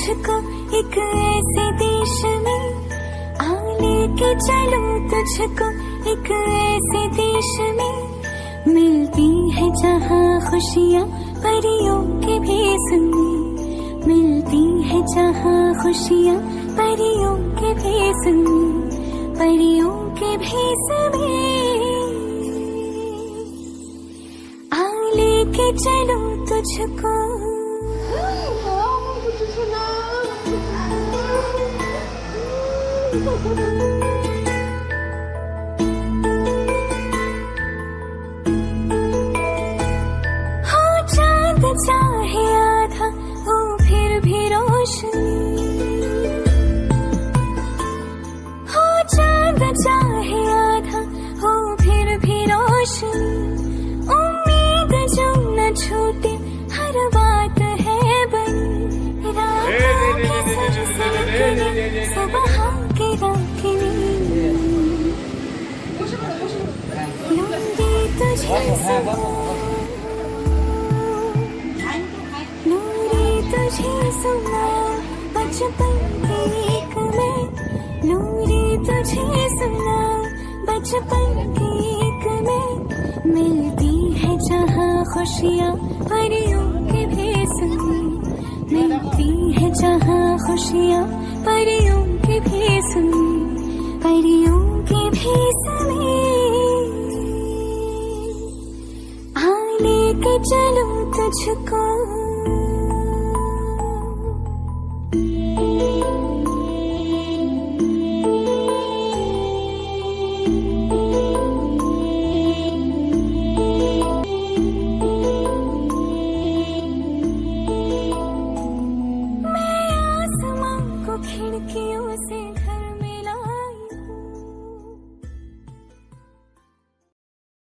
तुझको एक ऐसे देश में, आ लेके चलो तुझको एक ऐसे देश में। मिलती है जहाँ खुशियाँ परियों के भेष में, मिलती है जहाँ खुशियाँ परियों के भेष में, परियों के भेष में। आ लेके चलो तुझको। हो चांद चाहे आधा हो फिर भी रोशनी, हो चांद चाहे आधा हो फिर भी रोशनी। उम्मीद जो न छूटे हर बात है बनी, रातों की सरसरनी सुबह की राखनी। लूंगी तुझे तुझे सुना बचपन की एक मैं, नूरी तुझे सुना बचपन की एक मैं। मिलती है जहाँ खुशियाँ परियों के भेष में, मिलती है जहाँ खुशियाँ परियों के भेष में, परियों के भेष में। आ लेके चलो तुझको।